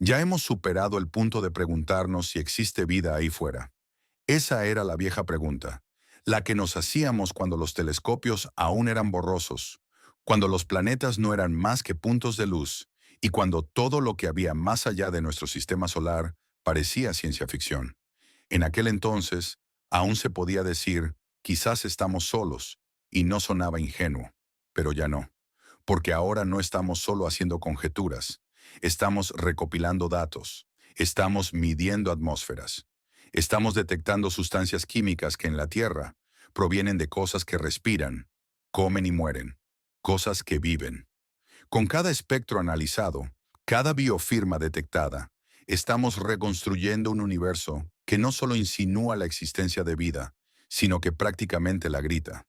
Ya hemos superado el punto de preguntarnos si existe vida ahí fuera. Esa era la vieja pregunta, la que nos hacíamos cuando los telescopios aún eran borrosos, cuando los planetas no eran más que puntos de luz y cuando todo lo que había más allá de nuestro sistema solar parecía ciencia ficción. En aquel entonces, aún se podía decir, quizás estamos solos, y no sonaba ingenuo, pero ya no, porque ahora no estamos solo haciendo conjeturas, estamos recopilando datos, estamos midiendo atmósferas, estamos detectando sustancias químicas que en la Tierra provienen de cosas que respiran, comen y mueren, cosas que viven. Con cada espectro analizado, cada biofirma detectada, estamos reconstruyendo un universo que no solo insinúa la existencia de vida, sino que prácticamente la grita.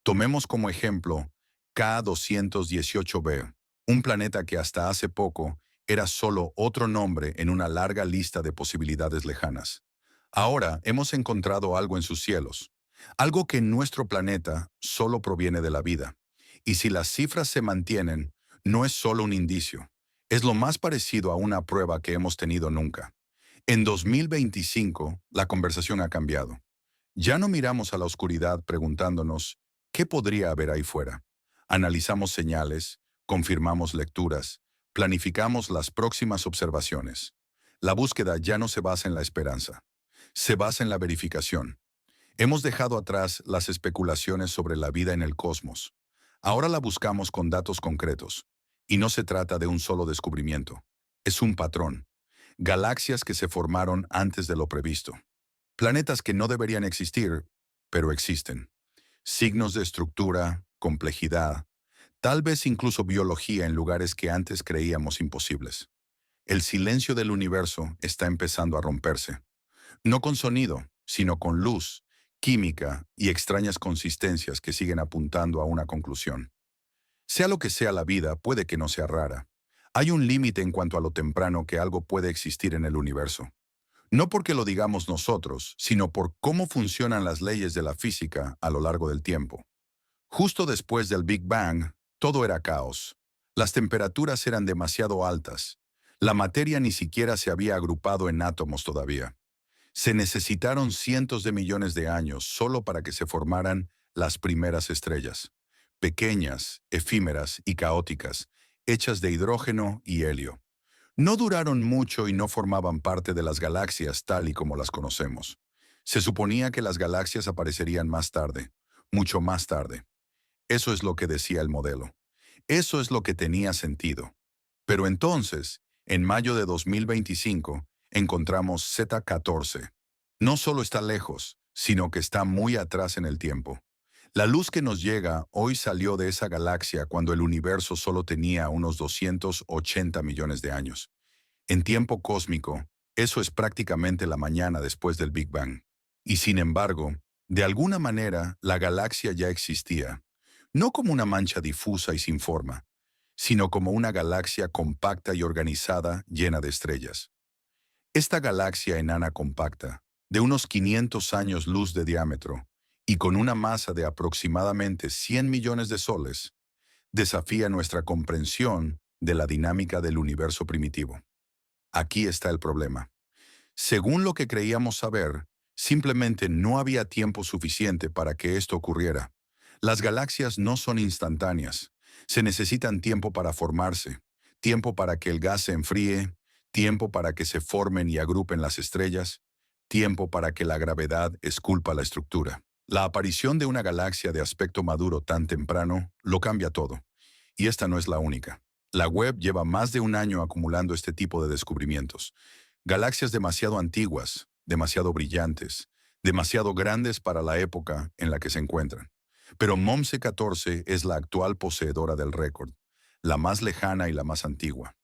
Tomemos como ejemplo K218b, un planeta que hasta hace poco era solo otro nombre en una larga lista de posibilidades lejanas. Ahora hemos encontrado algo en sus cielos, algo que en nuestro planeta solo proviene de la vida. Y si las cifras se mantienen, no es solo un indicio, es lo más parecido a una prueba que hemos tenido nunca. En 2025, la conversación ha cambiado. Ya no miramos a la oscuridad preguntándonos, ¿qué podría haber ahí fuera? Analizamos señales, confirmamos lecturas, planificamos las próximas observaciones. La búsqueda ya no se basa en la esperanza, se basa en la verificación. Hemos dejado atrás las especulaciones sobre la vida en el cosmos. Ahora la buscamos con datos concretos. Y no se trata de un solo descubrimiento. Es un patrón. Galaxias que se formaron antes de lo previsto. Planetas que no deberían existir, pero existen. Signos de estructura, complejidad, tal vez incluso biología en lugares que antes creíamos imposibles. El silencio del universo está empezando a romperse. No con sonido, sino con luz, química y extrañas consistencias que siguen apuntando a una conclusión. Sea lo que sea la vida, puede que no sea rara. Hay un límite en cuanto a lo temprano que algo puede existir en el universo. No porque lo digamos nosotros, sino por cómo funcionan las leyes de la física a lo largo del tiempo. Justo después del Big Bang, todo era caos. Las temperaturas eran demasiado altas. La materia ni siquiera se había agrupado en átomos todavía. Se necesitaron cientos de millones de años solo para que se formaran las primeras estrellas, pequeñas, efímeras y caóticas, hechas de hidrógeno y helio. No duraron mucho y no formaban parte de las galaxias tal y como las conocemos. Se suponía que las galaxias aparecerían más tarde, mucho más tarde. Eso es lo que decía el modelo. Eso es lo que tenía sentido. Pero entonces, en mayo de 2025, encontramos Z14. No solo está lejos, sino que está muy atrás en el tiempo. La luz que nos llega hoy salió de esa galaxia cuando el universo solo tenía unos 280 millones de años. En tiempo cósmico, eso es prácticamente la mañana después del Big Bang. Y sin embargo, de alguna manera, la galaxia ya existía, no como una mancha difusa y sin forma, sino como una galaxia compacta y organizada llena de estrellas. Esta galaxia enana compacta, de unos 500 años luz de diámetro y con una masa de aproximadamente 100 millones de soles, desafía nuestra comprensión de la dinámica del universo primitivo. Aquí está el problema. Según lo que creíamos saber, simplemente no había tiempo suficiente para que esto ocurriera. Las galaxias no son instantáneas. Se necesitan tiempo para formarse, tiempo para que el gas se enfríe, tiempo para que se formen y agrupen las estrellas, tiempo para que la gravedad esculpa la estructura. La aparición de una galaxia de aspecto maduro tan temprano lo cambia todo. Y esta no es la única. La web lleva más de un año acumulando este tipo de descubrimientos. Galaxias demasiado antiguas, demasiado brillantes, demasiado grandes para la época en la que se encuentran. Pero MOMSE 14 es la actual poseedora del récord, la más lejana y la más antigua.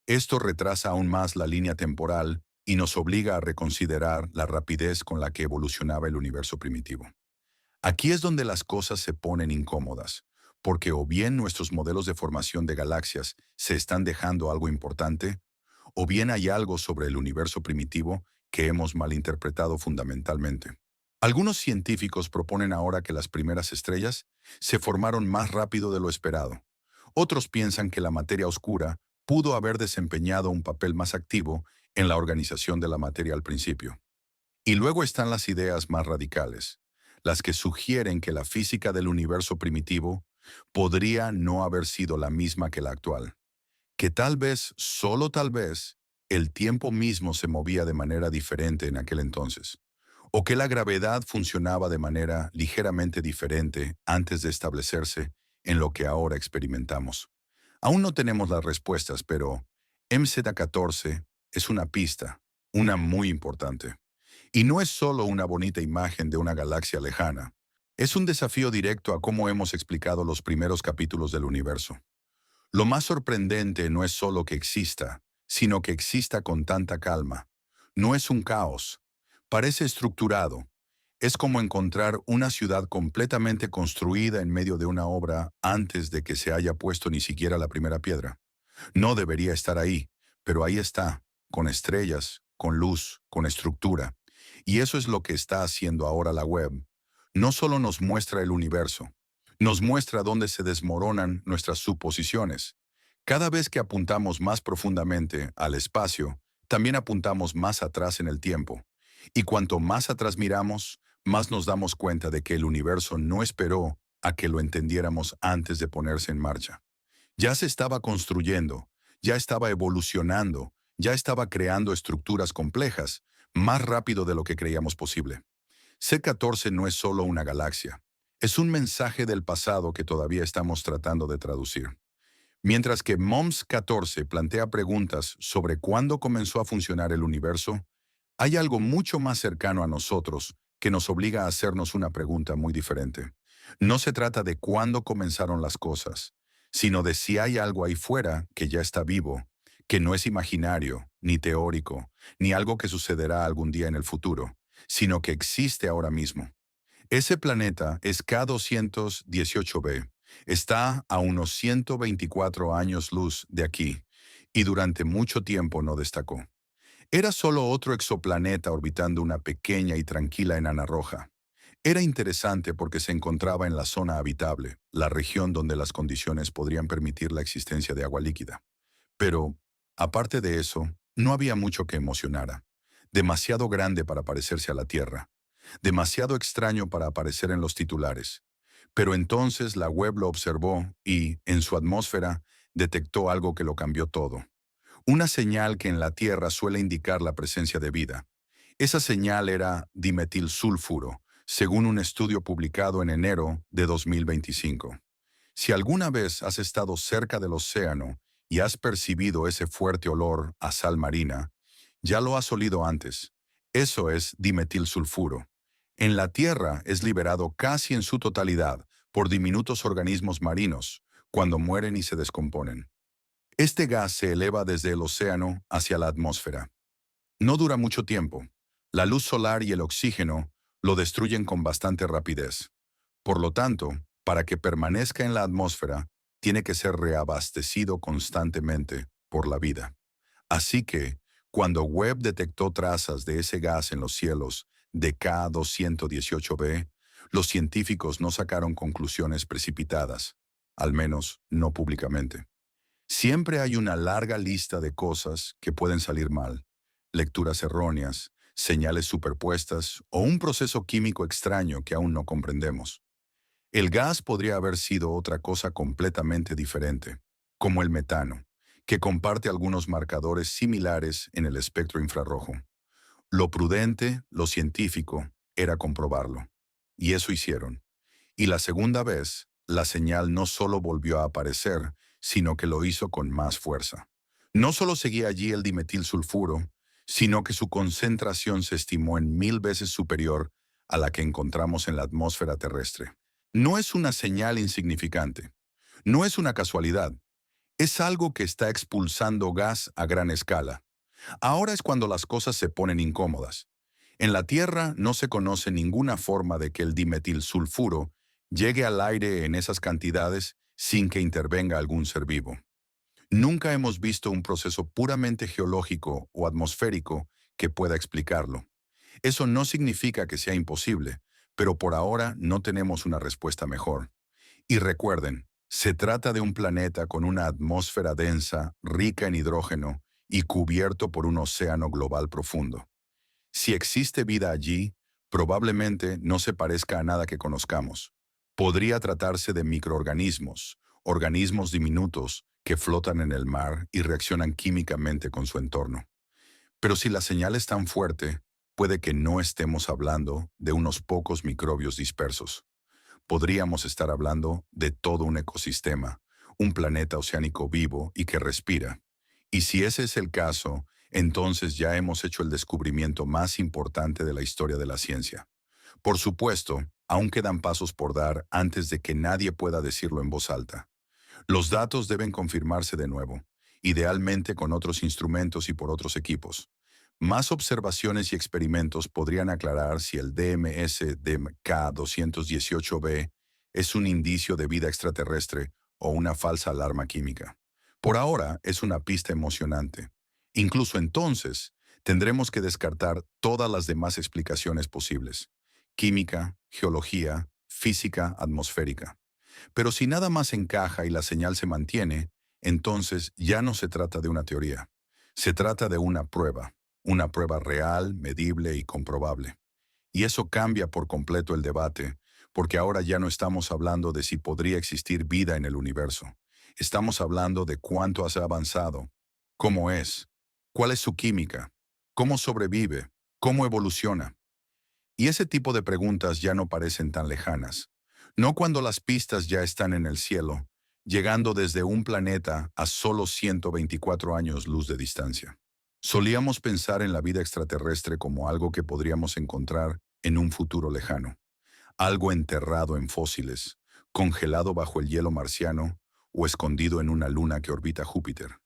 Esto retrasa aún más la línea temporal y nos obliga a reconsiderar la rapidez con la que evolucionaba el universo primitivo. Aquí es donde las cosas se ponen incómodas, porque o bien nuestros modelos de formación de galaxias se están dejando algo importante, o bien hay algo sobre el universo primitivo que hemos malinterpretado fundamentalmente. Algunos científicos proponen ahora que las primeras estrellas se formaron más rápido de lo esperado. Otros piensan que la materia oscura pudo haber desempeñado un papel más activo en la organización de la materia al principio. Y luego están las ideas más radicales, las que sugieren que la física del universo primitivo podría no haber sido la misma que la actual, que tal vez, solo tal vez, el tiempo mismo se movía de manera diferente en aquel entonces, o que la gravedad funcionaba de manera ligeramente diferente antes de establecerse en lo que ahora experimentamos. Aún no tenemos las respuestas, pero MZ14 es una pista, una muy importante. Y no es solo una bonita imagen de una galaxia lejana. Es un desafío directo a cómo hemos explicado los primeros capítulos del universo. Lo más sorprendente no es solo que exista, sino que exista con tanta calma. No es un caos. Parece estructurado. Es como encontrar una ciudad completamente construida en medio de una obra antes de que se haya puesto ni siquiera la primera piedra. No debería estar ahí, pero ahí está, con estrellas, con luz, con estructura. Y eso es lo que está haciendo ahora la web. No solo nos muestra el universo, nos muestra dónde se desmoronan nuestras suposiciones. Cada vez que apuntamos más profundamente al espacio, también apuntamos más atrás en el tiempo. Y cuanto más atrás miramos, más nos damos cuenta de que el universo no esperó a que lo entendiéramos antes de ponerse en marcha. Ya se estaba construyendo, ya estaba evolucionando, ya estaba creando estructuras complejas, más rápido de lo que creíamos posible. C14 no es solo una galaxia, es un mensaje del pasado que todavía estamos tratando de traducir. Mientras que MOMS-14 plantea preguntas sobre cuándo comenzó a funcionar el universo, hay algo mucho más cercano a nosotros que nos obliga a hacernos una pregunta muy diferente. No se trata de cuándo comenzaron las cosas, sino de si hay algo ahí fuera que ya está vivo, que no es imaginario, ni teórico, ni algo que sucederá algún día en el futuro, sino que existe ahora mismo. Ese planeta es K218b. Está a unos 124 años luz de aquí, y durante mucho tiempo no destacó. Era solo otro exoplaneta orbitando una pequeña y tranquila enana roja. Era interesante porque se encontraba en la zona habitable, la región donde las condiciones podrían permitir la existencia de agua líquida. Pero, aparte de eso, no había mucho que emocionara. Demasiado grande para parecerse a la Tierra. Demasiado extraño para aparecer en los titulares. Pero entonces la web lo observó y, en su atmósfera, detectó algo que lo cambió todo. Una señal que en la Tierra suele indicar la presencia de vida. Esa señal era dimetilsulfuro, según un estudio publicado en enero de 2025. Si alguna vez has estado cerca del océano y has percibido ese fuerte olor a sal marina, ya lo has olido antes. Eso es dimetilsulfuro. En la Tierra es liberado casi en su totalidad por diminutos organismos marinos cuando mueren y se descomponen. Este gas se eleva desde el océano hacia la atmósfera. No dura mucho tiempo. La luz solar y el oxígeno lo destruyen con bastante rapidez. Por lo tanto, para que permanezca en la atmósfera, tiene que ser reabastecido constantemente por la vida. Así que, cuando Webb detectó trazas de ese gas en los cielos de K218b, los científicos no sacaron conclusiones precipitadas, al menos no públicamente. Siempre hay una larga lista de cosas que pueden salir mal, lecturas erróneas, señales superpuestas o un proceso químico extraño que aún no comprendemos. El gas podría haber sido otra cosa completamente diferente, como el metano, que comparte algunos marcadores similares en el espectro infrarrojo. Lo prudente, lo científico, era comprobarlo. Y eso hicieron. Y la segunda vez, la señal no solo volvió a aparecer, sino que lo hizo con más fuerza. No solo seguía allí el dimetilsulfuro, sino que su concentración se estimó en 1000 veces superior a la que encontramos en la atmósfera terrestre. No es una señal insignificante. No es una casualidad. Es algo que está expulsando gas a gran escala. Ahora es cuando las cosas se ponen incómodas. En la Tierra no se conoce ninguna forma de que el dimetilsulfuro llegue al aire en esas cantidades sin que intervenga algún ser vivo. Nunca hemos visto un proceso puramente geológico o atmosférico que pueda explicarlo. Eso no significa que sea imposible, pero por ahora no tenemos una respuesta mejor. Y recuerden, Se trata de un planeta con una atmósfera densa, rica en hidrógeno y cubierto por un océano global profundo. Si existe vida allí, probablemente no se parezca a nada que conozcamos. Podría tratarse de microorganismos, organismos diminutos que flotan en el mar y reaccionan químicamente con su entorno. Pero si la señal es tan fuerte, puede que no estemos hablando de unos pocos microbios dispersos. Podríamos estar hablando de todo un ecosistema, un planeta oceánico vivo y que respira. Y si ese es el caso, entonces ya hemos hecho el descubrimiento más importante de la historia de la ciencia. Por supuesto, aún quedan pasos por dar antes de que nadie pueda decirlo en voz alta. Los datos deben confirmarse de nuevo, idealmente con otros instrumentos y por otros equipos. Más observaciones y experimentos podrían aclarar si el DMS-DMK-218b es un indicio de vida extraterrestre o una falsa alarma química. Por ahora es una pista emocionante. Incluso entonces, tendremos que descartar todas las demás explicaciones posibles: química, geología, física atmosférica. Pero si nada más encaja y la señal se mantiene, entonces ya no se trata de una teoría. Se trata de una prueba real, medible y comprobable. Y eso cambia por completo el debate, porque ahora ya no estamos hablando de si podría existir vida en el universo. Estamos hablando de cuánto has avanzado, cómo es, cuál es su química, cómo sobrevive, cómo evoluciona. Y ese tipo de preguntas ya no parecen tan lejanas. No cuando las pistas ya están en el cielo, llegando desde un planeta a solo 124 años luz de distancia. Solíamos pensar en la vida extraterrestre como algo que podríamos encontrar en un futuro lejano, algo enterrado en fósiles, congelado bajo el hielo marciano o escondido en una luna que orbita Júpiter.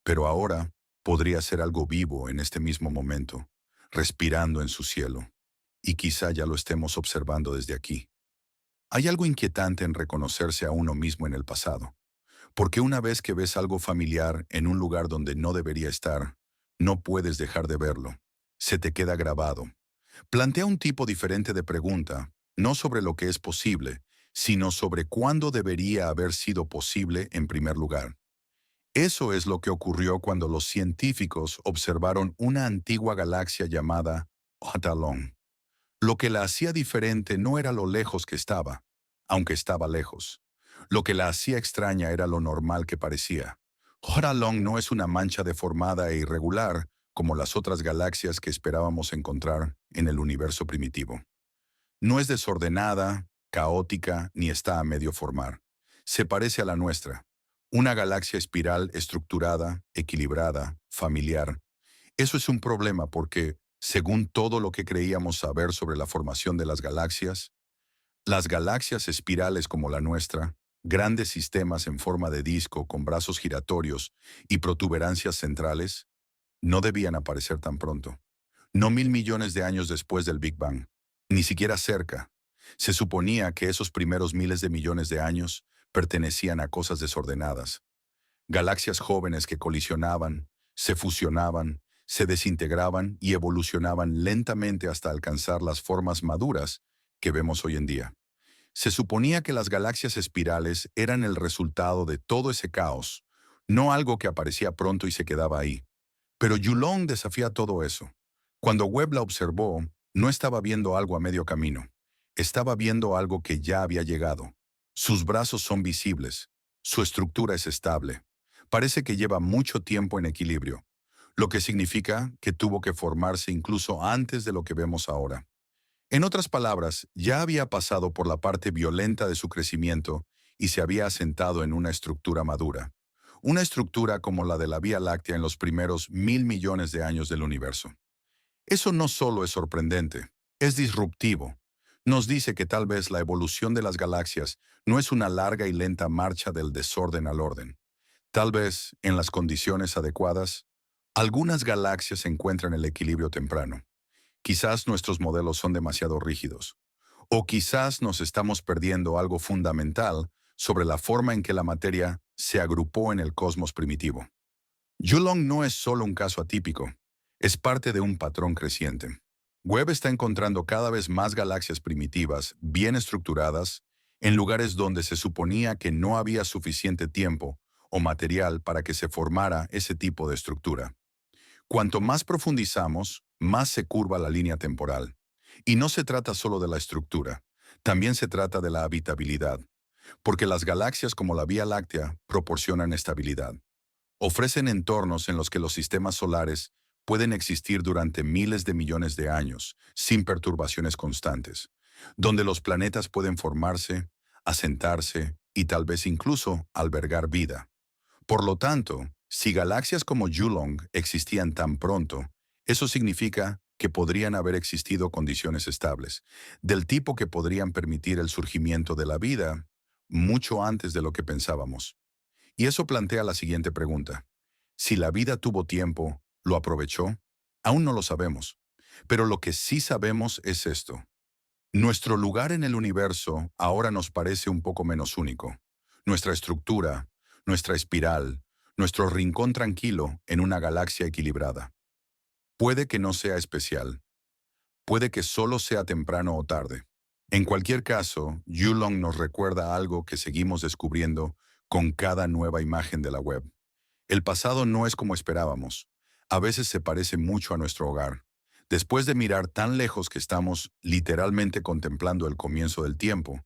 Pero ahora podría ser algo vivo en este mismo momento, respirando en su cielo. Y quizá ya lo estemos observando desde aquí. Hay algo inquietante en reconocerse a uno mismo en el pasado, porque una vez que ves algo familiar en un lugar donde no debería estar, no puedes dejar de verlo. Se te queda grabado. Plantea un tipo diferente de pregunta, no sobre lo que es posible, sino sobre cuándo debería haber sido posible en primer lugar. Eso es lo que ocurrió cuando los científicos observaron una antigua galaxia llamada Otalón. Lo que la hacía diferente no era lo lejos que estaba, aunque estaba lejos. Lo que la hacía extraña era lo normal que parecía. Horalong no es una mancha deformada e irregular como las otras galaxias que esperábamos encontrar en el universo primitivo. No es desordenada, caótica, ni está a medio formar. Se parece a la nuestra. Una galaxia espiral estructurada, equilibrada, familiar. Eso es un problema porque, según todo lo que creíamos saber sobre la formación de las galaxias espirales como la nuestra, grandes sistemas en forma de disco con brazos giratorios y protuberancias centrales, no debían aparecer tan pronto. No 1.000 millones de años después del Big Bang, ni siquiera cerca. Se suponía que esos primeros miles de millones de años pertenecían a cosas desordenadas. Galaxias jóvenes que colisionaban, se fusionaban, se desintegraban y evolucionaban lentamente hasta alcanzar las formas maduras que vemos hoy en día. Se suponía que las galaxias espirales eran el resultado de todo ese caos, no algo que aparecía pronto y se quedaba ahí. Pero Yulong desafía todo eso. Cuando Webb la observó, no estaba viendo algo a medio camino. Estaba viendo algo que ya había llegado. Sus brazos son visibles. Su estructura es estable. Parece que lleva mucho tiempo en equilibrio, lo que significa que tuvo que formarse incluso antes de lo que vemos ahora. En otras palabras, ya había pasado por la parte violenta de su crecimiento y se había asentado en una estructura madura. Una estructura como la de la Vía Láctea en los primeros 1.000 millones de años del universo. Eso no solo es sorprendente, es disruptivo. Nos dice que tal vez la evolución de las galaxias no es una larga y lenta marcha del desorden al orden. Tal vez, en las condiciones adecuadas, algunas galaxias encuentran el equilibrio temprano. Quizás nuestros modelos son demasiado rígidos. O quizás nos estamos perdiendo algo fundamental sobre la forma en que la materia se agrupó en el cosmos primitivo. Yulong no es solo un caso atípico, es parte de un patrón creciente. Webb está encontrando cada vez más galaxias primitivas, bien estructuradas en lugares donde se suponía que no había suficiente tiempo o material para que se formara ese tipo de estructura. Cuanto más profundizamos, más se curva la línea temporal. Y no se trata solo de la estructura, también se trata de la habitabilidad, porque las galaxias como la Vía Láctea proporcionan estabilidad. Ofrecen entornos en los que los sistemas solares pueden existir durante miles de millones de años, sin perturbaciones constantes, donde los planetas pueden formarse, asentarse y tal vez incluso albergar vida. Por lo tanto, si galaxias como Yulong existían tan pronto, eso significa que podrían haber existido condiciones estables, del tipo que podrían permitir el surgimiento de la vida mucho antes de lo que pensábamos. Y eso plantea la siguiente pregunta. Si la vida tuvo tiempo, ¿lo aprovechó? Aún no lo sabemos. Pero lo que sí sabemos es esto. Nuestro lugar en el universo ahora nos parece un poco menos único. Nuestra estructura, nuestra espiral, nuestro rincón tranquilo en una galaxia equilibrada. Puede que no sea especial. Puede que solo sea temprano o tarde. En cualquier caso, Yulong nos recuerda algo que seguimos descubriendo con cada nueva imagen de la web. El pasado no es como esperábamos. A veces se parece mucho a nuestro hogar. Después de mirar tan lejos que estamos literalmente contemplando el comienzo del tiempo,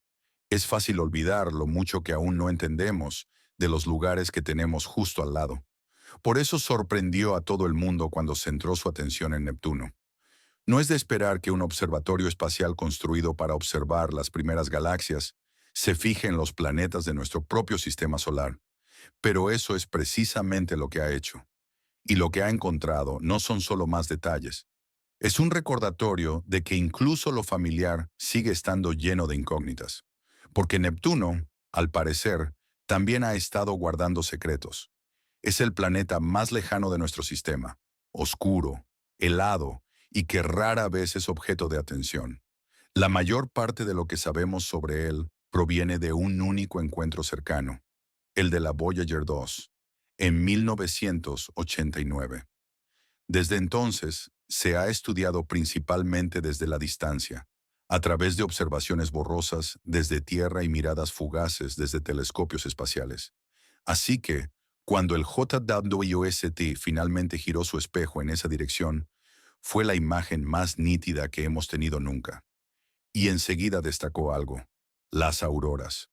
es fácil olvidar lo mucho que aún no entendemos de los lugares que tenemos justo al lado. Por eso sorprendió a todo el mundo cuando centró su atención en Neptuno. No es de esperar que un observatorio espacial construido para observar las primeras galaxias se fije en los planetas de nuestro propio sistema solar, pero eso es precisamente lo que ha hecho. Y lo que ha encontrado no son solo más detalles. Es un recordatorio de que incluso lo familiar sigue estando lleno de incógnitas. Porque Neptuno, al parecer, también ha estado guardando secretos. Es el planeta más lejano de nuestro sistema, oscuro, helado y que rara vez es objeto de atención. La mayor parte de lo que sabemos sobre él proviene de un único encuentro cercano, el de la Voyager 2, en 1989. Desde entonces, se ha estudiado principalmente desde la distancia, a través de observaciones borrosas desde Tierra y miradas fugaces desde telescopios espaciales. Así que, cuando el JWST finalmente giró su espejo en esa dirección, fue la imagen más nítida que hemos tenido nunca. Y enseguida destacó algo: las auroras.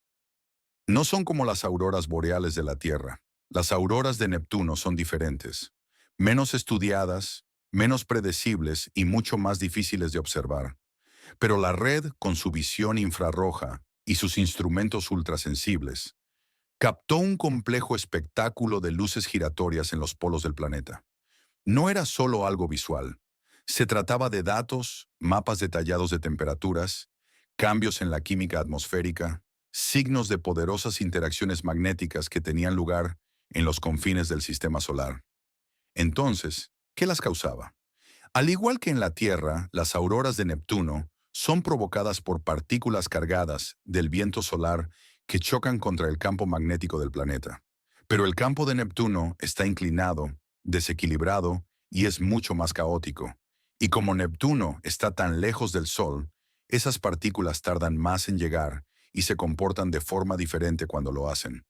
No son como las auroras boreales de la Tierra. Las auroras de Neptuno son diferentes, menos estudiadas, menos predecibles y mucho más difíciles de observar. Pero la red, con su visión infrarroja y sus instrumentos ultrasensibles, captó un complejo espectáculo de luces giratorias en los polos del planeta. No era solo algo visual. Se trataba de datos, mapas detallados de temperaturas, cambios en la química atmosférica, signos de poderosas interacciones magnéticas que tenían lugar en los confines del sistema solar. Entonces, ¿qué las causaba? Al igual que en la Tierra, las auroras de Neptuno son provocadas por partículas cargadas del viento solar que chocan contra el campo magnético del planeta. Pero el campo de Neptuno está inclinado, desequilibrado y es mucho más caótico. Y como Neptuno está tan lejos del Sol, esas partículas tardan más en llegar y se comportan de forma diferente cuando lo hacen.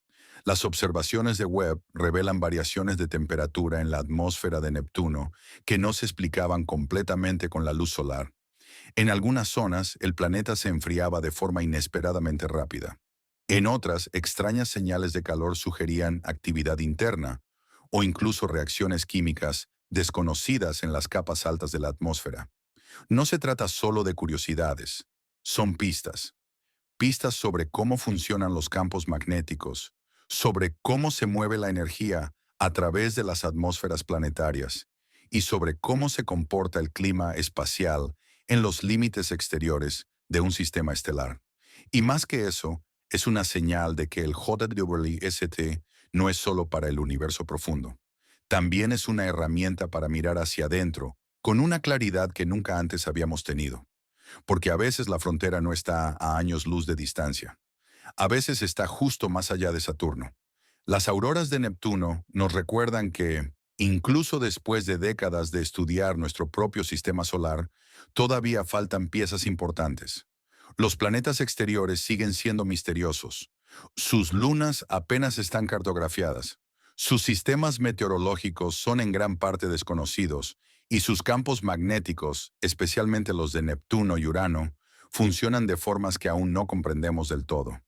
Las observaciones de Webb revelan variaciones de temperatura en la atmósfera de Neptuno que no se explicaban completamente con la luz solar. En algunas zonas, el planeta se enfriaba de forma inesperadamente rápida. En otras, extrañas señales de calor sugerían actividad interna o incluso reacciones químicas desconocidas en las capas altas de la atmósfera. No se trata solo de curiosidades, son pistas. Pistas sobre cómo funcionan los campos magnéticos, sobre cómo se mueve la energía a través de las atmósferas planetarias y sobre cómo se comporta el clima espacial en los límites exteriores de un sistema estelar. Y más que eso, es una señal de que el JWST no es solo para el universo profundo. También es una herramienta para mirar hacia adentro con una claridad que nunca antes habíamos tenido. Porque a veces la frontera no está a años luz de distancia. A veces está justo más allá de Saturno. Las auroras de Neptuno nos recuerdan que, incluso después de décadas de estudiar nuestro propio sistema solar, todavía faltan piezas importantes. Los planetas exteriores siguen siendo misteriosos. Sus lunas apenas están cartografiadas. Sus sistemas meteorológicos son en gran parte desconocidos y sus campos magnéticos, especialmente los de Neptuno y Urano, funcionan de formas que aún no comprendemos del todo.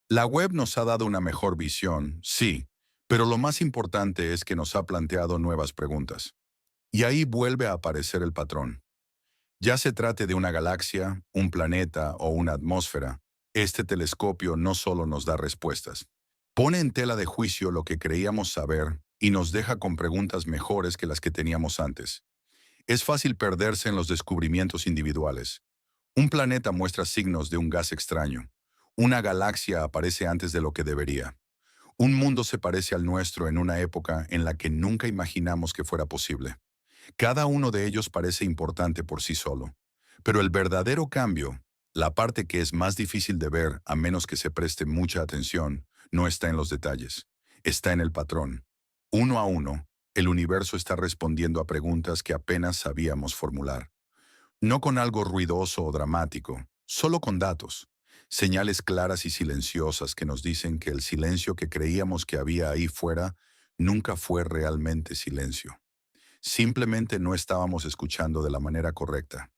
La web nos ha dado una mejor visión, sí, pero lo más importante es que nos ha planteado nuevas preguntas. Y ahí vuelve a aparecer el patrón. Ya se trate de una galaxia, un planeta o una atmósfera, este telescopio no solo nos da respuestas. Pone en tela de juicio lo que creíamos saber y nos deja con preguntas mejores que las que teníamos antes. Es fácil perderse en los descubrimientos individuales. Un planeta muestra signos de un gas extraño. Una galaxia aparece antes de lo que debería. Un mundo se parece al nuestro en una época en la que nunca imaginamos que fuera posible. Cada uno de ellos parece importante por sí solo. Pero el verdadero cambio, la parte que es más difícil de ver a menos que se preste mucha atención, no está en los detalles. Está en el patrón. Uno a uno, el universo está respondiendo a preguntas que apenas sabíamos formular. No con algo ruidoso o dramático, solo con datos. Señales claras y silenciosas que nos dicen que el silencio que creíamos que había ahí fuera nunca fue realmente silencio. Simplemente no estábamos escuchando de la manera correcta.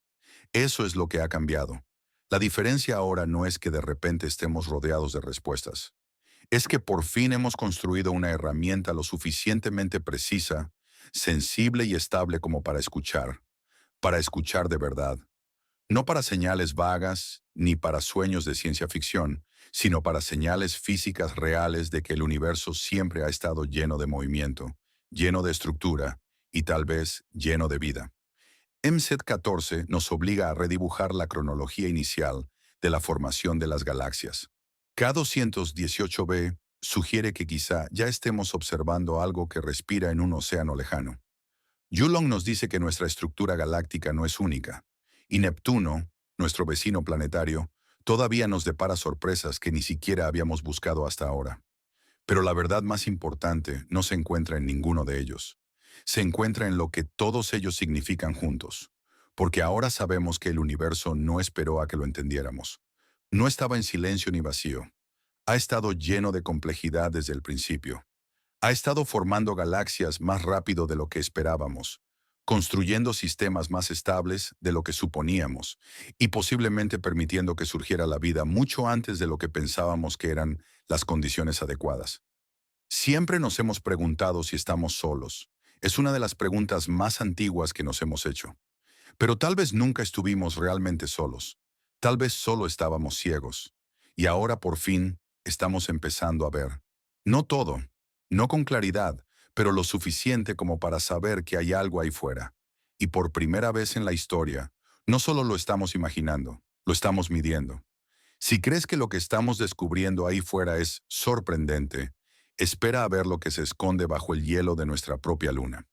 Eso es lo que ha cambiado. La diferencia ahora no es que de repente estemos rodeados de respuestas. Es que por fin hemos construido una herramienta lo suficientemente precisa, sensible y estable como para escuchar de verdad. No para señales vagas ni para sueños de ciencia ficción, sino para señales físicas reales de que el universo siempre ha estado lleno de movimiento, lleno de estructura y tal vez lleno de vida. MZ-14 nos obliga a redibujar la cronología inicial de la formación de las galaxias. K218b sugiere que quizá ya estemos observando algo que respira en un océano lejano. Yulong nos dice que nuestra estructura galáctica no es única, y Neptuno, nuestro vecino planetario, todavía nos depara sorpresas que ni siquiera habíamos buscado hasta ahora. Pero la verdad más importante no se encuentra en ninguno de ellos. Se encuentra en lo que todos ellos significan juntos, porque ahora sabemos que el universo no esperó a que lo entendiéramos. No estaba en silencio ni vacío. Ha estado lleno de complejidad desde el principio. Ha estado formando galaxias más rápido de lo que esperábamos, construyendo sistemas más estables de lo que suponíamos y posiblemente permitiendo que surgiera la vida mucho antes de lo que pensábamos que eran las condiciones adecuadas. Siempre nos hemos preguntado si estamos solos. Es una de las preguntas más antiguas que nos hemos hecho. Pero tal vez nunca estuvimos realmente solos. Tal vez solo estábamos ciegos. Y ahora por fin estamos empezando a ver. No todo, no con claridad, pero lo suficiente como para saber que hay algo ahí fuera. Y por primera vez en la historia, no solo lo estamos imaginando, lo estamos midiendo. Si crees que lo que estamos descubriendo ahí fuera es sorprendente, espera a ver lo que se esconde bajo el hielo de nuestra propia luna.